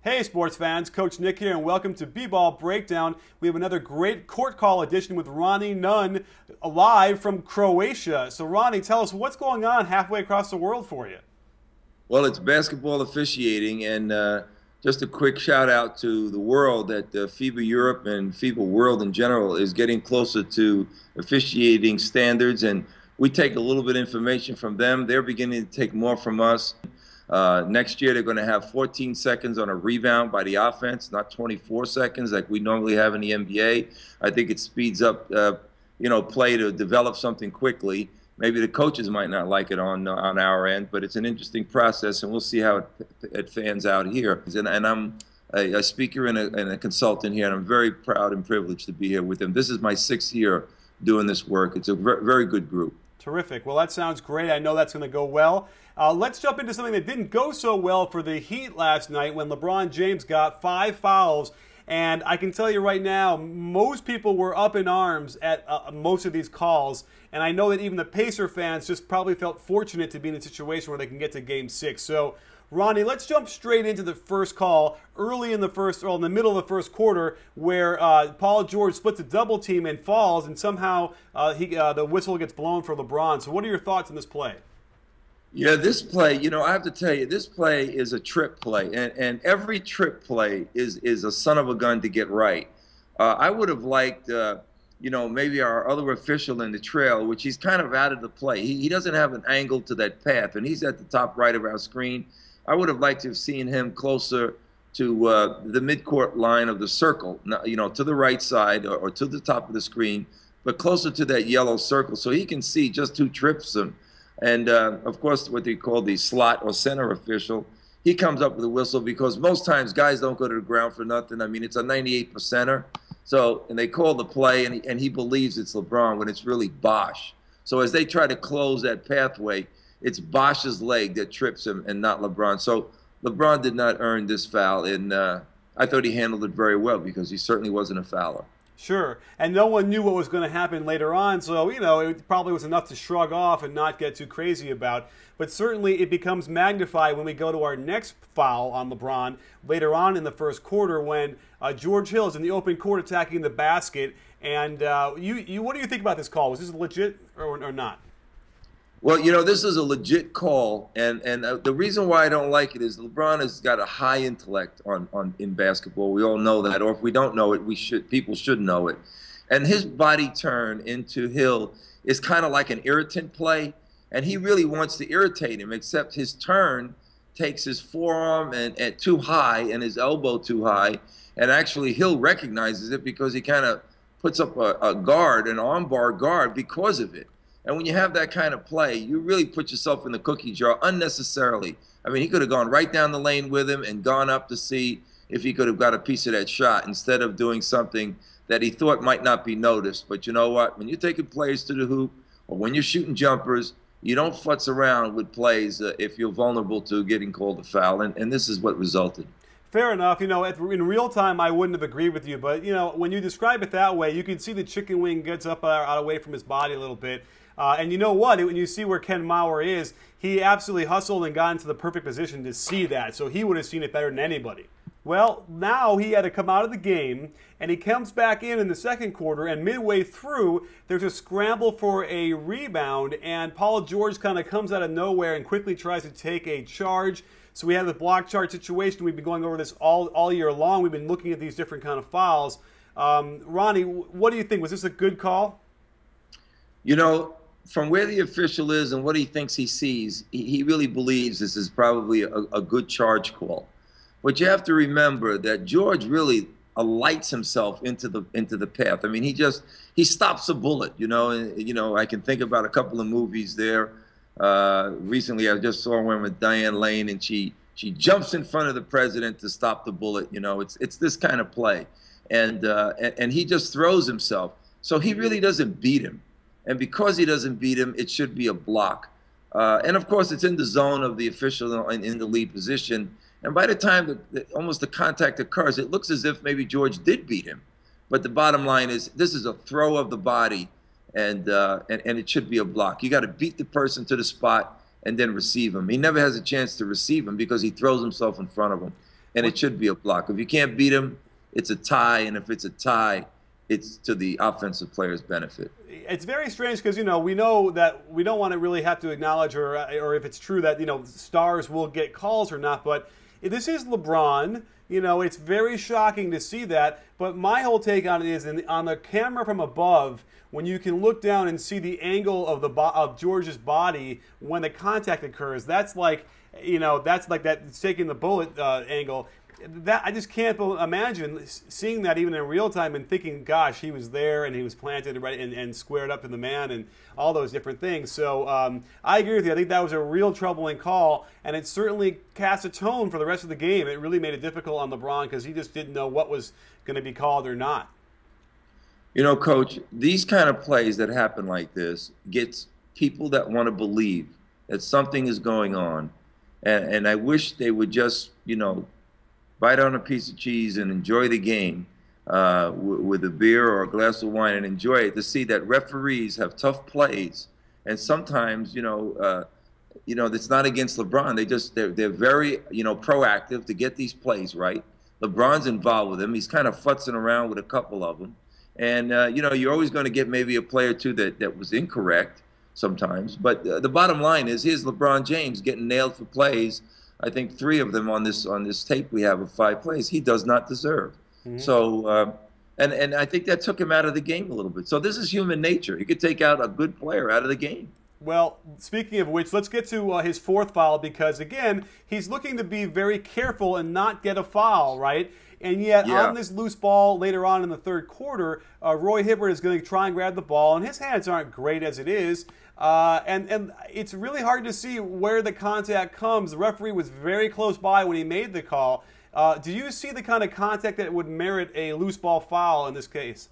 Hey sports fans, Coach Nick here and welcome to B-Ball Breakdown. We have another great court call edition with Ronnie Nunn live from Croatia. So Ronnie, tell us what's going on halfway across the world for you. Well, it's basketball officiating, and just a quick shout out to the world that FIBA Europe and FIBA World in general is getting closer to officiating standards, and we take a little bit of information from them. They're beginning to take more from us. Next year, they're going to have 14 seconds on a rebound by the offense, not 24 seconds like we normally have in the NBA. I think it speeds up, play to develop something quickly. Maybe the coaches might not like it on our end, but it's an interesting process, and we'll see how it fans out here. And I'm a speaker and a consultant here, and I'm very proud and privileged to be here with them. This is my 6th year doing this work. It's a very good group. Terrific. Well, that sounds great. I know that's going to go well. Let's jump into something that didn't go so well for the Heat last night when LeBron James got 5 fouls. And I can tell you right now, most people were up in arms at most of these calls. And I know that even the Pacer fans just probably felt fortunate to be in a situation where they can get to Game 6. So, Ronnie, let's jump straight into the first call early in the in the middle of the first quarter, where Paul George splits a double team and falls, and somehow the whistle gets blown for LeBron. So, what are your thoughts on this play? Yeah, this play, I have to tell you, this play is a trip play, and every trip play is a son of a gun to get right. I would have liked, maybe our other official in the trail, which he's kind of out of the play. He doesn't have an angle to that path, and he's at the top right of our screen. I would have liked to have seen him closer to the midcourt line of the circle, to the right side or to the top of the screen, but closer to that yellow circle so he can see just who trips him. And, of course, what they call the slot or center official, he comes up with a whistle because most times guys don't go to the ground for nothing. I mean, it's a 98%er. So, and they call the play, and he believes it's LeBron when it's really Bosh. So as they try to close that pathway, it's Bosh's leg that trips him and not LeBron. So LeBron did not earn this foul, and I thought he handled it very well because he certainly wasn't a fouler. Sure, and no one knew what was going to happen later on, so, it probably was enough to shrug off and not get too crazy about. But certainly it becomes magnified when we go to our next foul on LeBron later on in the first quarter when George Hill is in the open court attacking the basket. And what do you think about this call? Was this legit or not? Well, this is a legit call, and the reason why I don't like it is LeBron has got a high intellect in basketball. We all know that, or if we don't know it, people should know it. And his body turn into Hill is kind of like an irritant play, and he really wants to irritate him, except his turn takes his forearm and too high and his elbow too high, and actually Hill recognizes it because he kind of puts up a guard, an armbar guard because of it. And when you have that kind of play, you really put yourself in the cookie jar unnecessarily. I mean, he could have gone right down the lane with him and gone up to see if he could have got a piece of that shot instead of doing something that he thought might not be noticed. But you know what? When you're taking players to the hoop or when you're shooting jumpers, you don't futz around with plays if you're vulnerable to getting called a foul. And this is what resulted. Fair enough. In real time, I wouldn't have agreed with you. But, when you describe it that way, you can see the chicken wing gets up out away from his body a little bit. And you know what? When you see where Ken Mauer is, he absolutely hustled and got into the perfect position to see that. So he would have seen it better than anybody. Well, now he had to come out of the game, and he comes back in the second quarter, and midway through, there's a scramble for a rebound, and Paul George kind of comes out of nowhere and quickly tries to take a charge. So we have the block charge situation. We've been going over this all year long. We've been looking at these different kind of fouls. Ronnie, what do you think? Was this a good call? From where the official is and what he thinks he sees, he really believes this is probably a good charge call. But you have to remember that George really alights himself into the path. I mean, he stops a bullet. I can think about a couple of movies there. Recently, I just saw one with Diane Lane, and she jumps in front of the president to stop the bullet. It's this kind of play, and he just throws himself. So he really doesn't beat him. And because he doesn't beat him, it should be a block. And, of course, it's in the zone of the official in the lead position. And by the time almost the contact occurs, it looks as if maybe George did beat him. But the bottom line is this is a throw of the body, and it should be a block. You got to beat the person to the spot and then receive him. He never has a chance to receive him because he throws himself in front of him. and it should be a block. If you can't beat him, it's a tie, and if it's a tie, it's to the offensive player's benefit. It's very strange because, you know, we know that we don't want to really have to acknowledge or if it's true that, you know, stars will get calls or not, but this is LeBron. You know, it's very shocking to see that, but my whole take on it is on the camera from above, when you can look down and see the angle of George's body when the contact occurs, that's like, you know, that's like that taking the bullet angle. That I just can't imagine seeing that even in real time and thinking, gosh, he was there and he was planted right and squared up to the man and all those different things. So I agree with you. I think that was a real troubling call, and it certainly cast a tone for the rest of the game. It really made it difficult on LeBron because he just didn't know what was going to be called or not. You know, Coach, these kind of plays that happen like this gets people that want to believe that something is going on, and I wish they would just, you know, bite on a piece of cheese and enjoy the game with a beer or a glass of wine and enjoy it, to see that referees have tough plays. And sometimes, you know, it's not against LeBron. They're very, you know, proactive to get these plays right. LeBron's involved with them. He's kind of futzing around with a couple of them. And, you know, you're always going to get maybe a play or two that was incorrect sometimes. But the bottom line is, here's LeBron James getting nailed for plays. I think 3 of them on this tape we have of 5 plays he does not deserve. Mm-hmm. So, and I think that took him out of the game a little bit. So this is human nature. He could take out a good player out of the game. Well, speaking of which, let's get to his 4th foul, because, again, he's looking to be very careful and not get a foul, right? And yet, on this loose ball later on in the 3rd quarter, Roy Hibbert is going to try and grab the ball, and his hands aren't great as it is. And it's really hard to see where the contact comes. The referee was very close by when he made the call. Do you see the kind of contact that would merit a loose ball foul in this case?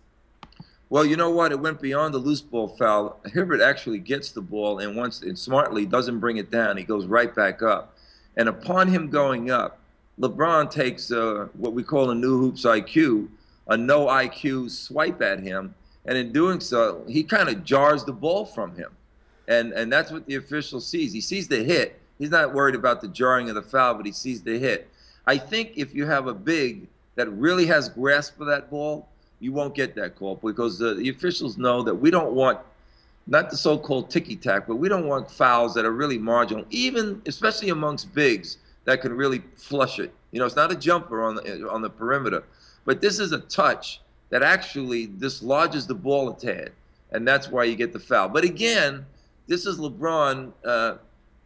Well, you know what? It went beyond the loose ball foul. Hibbert actually gets the ball and smartly doesn't bring it down. He goes right back up. And upon him going up, LeBron takes what we call a new hoops IQ, a no IQ swipe at him. And in doing so, he kind of jars the ball from him. And that's what the official sees. He sees the hit. He's not worried about the jarring of the foul, but he sees the hit. I think if you have a big that really has grasp of that ball, you won't get that call, because the officials know that we don't want, not the so-called ticky-tack, but we don't want fouls that are really marginal, even especially amongst bigs that can really flush it. You know, it's not a jumper on the perimeter, but this is a touch that actually dislodges the ball a tad, and that's why you get the foul. But again, this is LeBron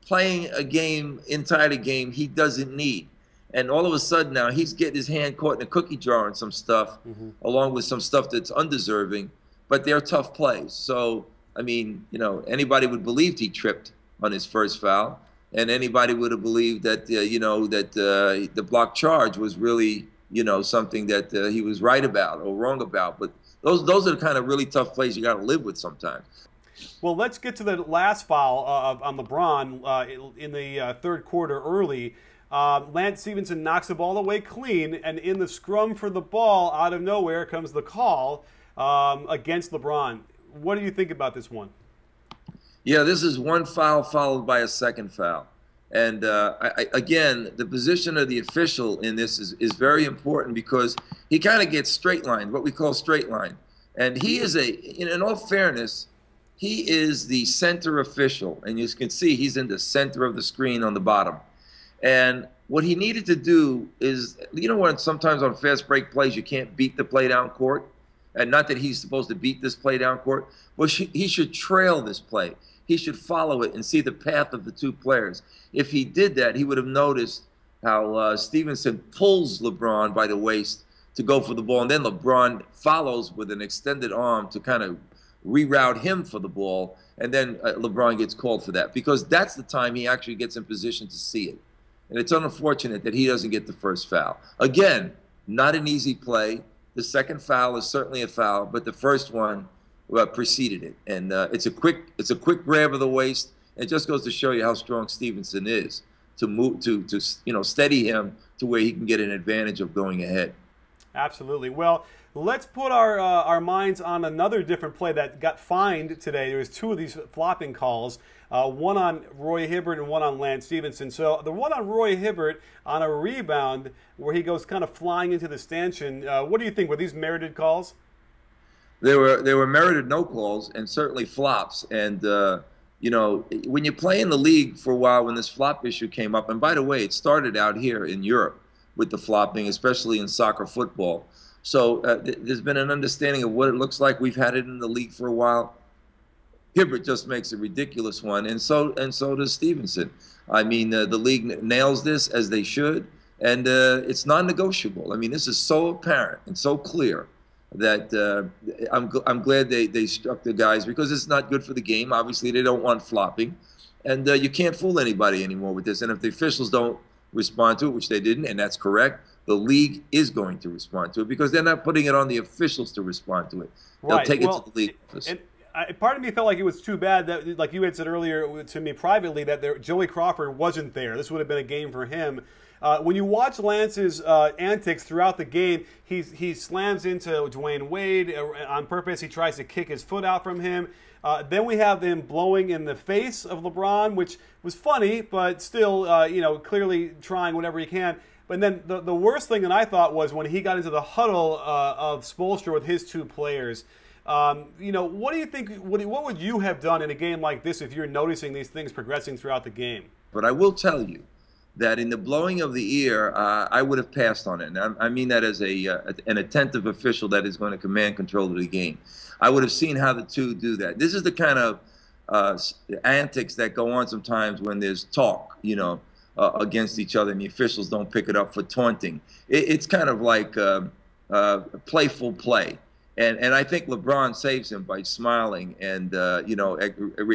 playing a game inside a game he doesn't need. And all of a sudden now he's getting his hand caught in a cookie jar and some stuff, along with some stuff that's undeserving, but they're tough plays. So, I mean, you know, anybody would believe he tripped on his first foul, and anybody would have believed that, you know, that the block charge was really, you know, something that he was right about or wrong about. But those are the kind of really tough plays you got to live with sometimes. Well, let's get to the last foul on LeBron in the 3rd quarter early. Lance Stephenson knocks the ball away clean, and in the scrum for the ball, out of nowhere comes the call against LeBron. What do you think about this one? Yeah, this is one foul followed by a second foul. And again, the position of the official in this is very important, because he kind of gets straight line, what we call straight line. And he is in all fairness, he is the center official. And you can see he's in the center of the screen on the bottom. And what he needed to do is, you know, when sometimes on fast break plays you can't beat the play down court, and not that he's supposed to beat this play down court, well, he should trail this play. He should follow it and see the path of the 2 players. If he did that, he would have noticed how Stephenson pulls LeBron by the waist to go for the ball, and then LeBron follows with an extended arm to kind of reroute him for the ball, and then LeBron gets called for that, because that's the time he actually gets in position to see it. And it's unfortunate that he doesn't get the first foul. Again, not an easy play. The second foul is certainly a foul, but the first one preceded it. And it's a quick grab of the waist. It just goes to show you how strong Stephenson is to move to you know, steady him to where he can get an advantage of going ahead. Absolutely. Well, Let's put our minds on another different play that got fined today. There was two of these flopping calls, one on Roy Hibbert and one on Lance Stephenson. So the one on Roy Hibbert on a rebound where he goes kind of flying into the stanchion. What do you think? Were these merited calls? They were merited no calls and certainly flops. And you know, when you play in the league for a while, when this flop issue came up, and by the way, it started out here in Europe with the flopping, especially in soccer football. So there's been an understanding of what it looks like. We've had it in the league for a while. Hibbert just makes a ridiculous one, and so does Stephenson. I mean, the league nails this as they should, and it's non-negotiable. I mean, this is so apparent and so clear that I'm glad they struck the guys, because it's not good for the game. Obviously, they don't want flopping, and you can't fool anybody anymore with this. And if the officials don't respond to it, which they didn't, and that's correct, the league is going to respond to it, because they're not putting it on the officials to respond to it. They'll take it to the league office. Part of me felt like it was too bad that, like you had said earlier to me privately, that Joey Crawford wasn't there. This would have been a game for him. When you watch Lance's antics throughout the game, he slams into Dwayne Wade on purpose. He tries to kick his foot out from him. Then we have him blowing in the face of LeBron, which was funny, but still, you know, clearly trying whatever he can. But then the worst thing that I thought was when he got into the huddle of Spoelstra with his two players. You know, what do you think? What would you have done in a game like this if you're noticing these things progressing throughout the game? But I will tell you that in the blowing of the ear, I would have passed on it. And I mean that as an attentive official that is going to command control of the game. I would have seen how the two do that. This is the kind of antics that go on sometimes when there's talk, you know, against each other, and the officials don't pick it up for taunting. It's kind of like playful play. And I think LeBron saves him by smiling and, you know,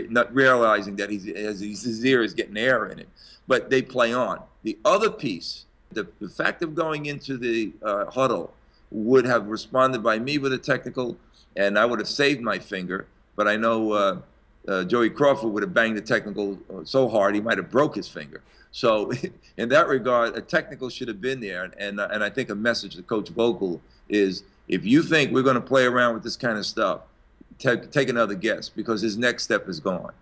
not realizing that his ear is getting air in it. But they play on. The other piece, the fact of going into the huddle would have responded by me with a technical, and I would have saved my finger. But I know Joey Crawford would have banged the technical so hard he might have broke his finger. So in that regard, a technical should have been there. And I think a message to Coach Vogel is, if you think we're going to play around with this kind of stuff, take another guess, because his next step is gone.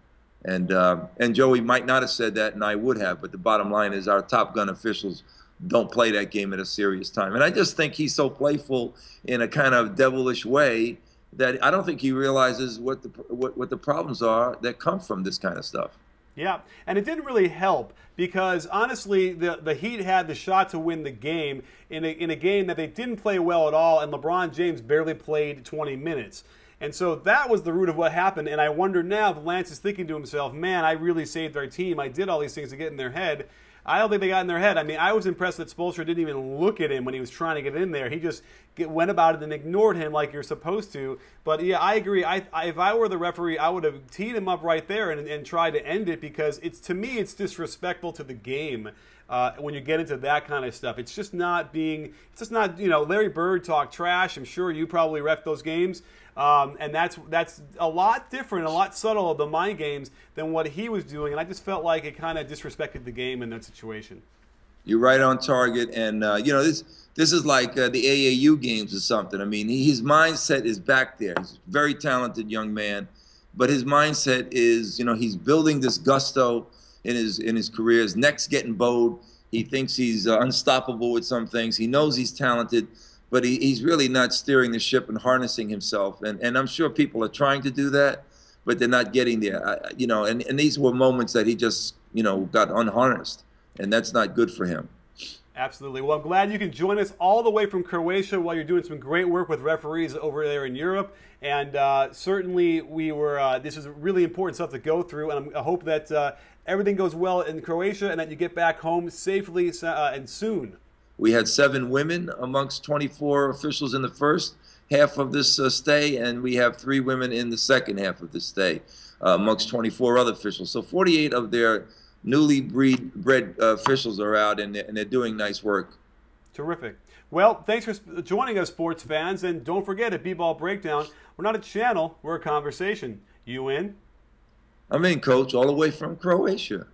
And Joey might not have said that, and I would have, but the bottom line is our Top Gun officials don't play that game at a serious time. And I just think he's so playful in a kind of devilish way that I don't think he realizes what the problems are that come from this kind of stuff. Yeah, and it didn't really help because, honestly, the Heat had the shot to win the game in a game that they didn't play well at all, and LeBron James barely played 20 minutes. And so that was the root of what happened, and I wonder now if Lance is thinking to himself, man, I really saved our team. I did all these things to get in their head. I don't think they got in their head. I mean, I was impressed that Spoelstra didn't even look at him when he was trying to get in there. He just went about it and ignored him like you're supposed to. But, yeah, I agree. If I were the referee, I would have teed him up right there and tried to end it, because to me, it's disrespectful to the game when you get into that kind of stuff. It's just not, you know, Larry Bird talk trash. I'm sure you probably ref those games. And that's a lot different, a lot subtle of the mind games than what he was doing. And I just felt like it kind of disrespected the game in that situation. You're right on target. And, you know, this is like the AAU games or something. I mean, his mindset is back there. He's a very talented young man. But his mindset is, you know, he's building this gusto in his career. His neck's getting bowed. He thinks he's unstoppable with some things. He knows he's talented. But he's really not steering the ship and harnessing himself. And I'm sure people are trying to do that, but they're not getting there. You know, and these were moments that he just, you know, got unharnessed. And that's not good for him. Absolutely. Well, I'm glad you can join us all the way from Croatia while you're doing some great work with referees over there in Europe. And certainly this is really important stuff to go through. And I hope that everything goes well in Croatia and that you get back home safely and soon. We had 7 women amongst 24 officials in the first half of this stay, and we have 3 women in the second half of the stay amongst 24 other officials. So 48 of their newly bred officials are out, and they're doing nice work. Terrific. Well, thanks for joining us, sports fans, and don't forget, at B-Ball Breakdown, we're not a channel, we're a conversation. You in? I'm in, Coach, all the way from Croatia.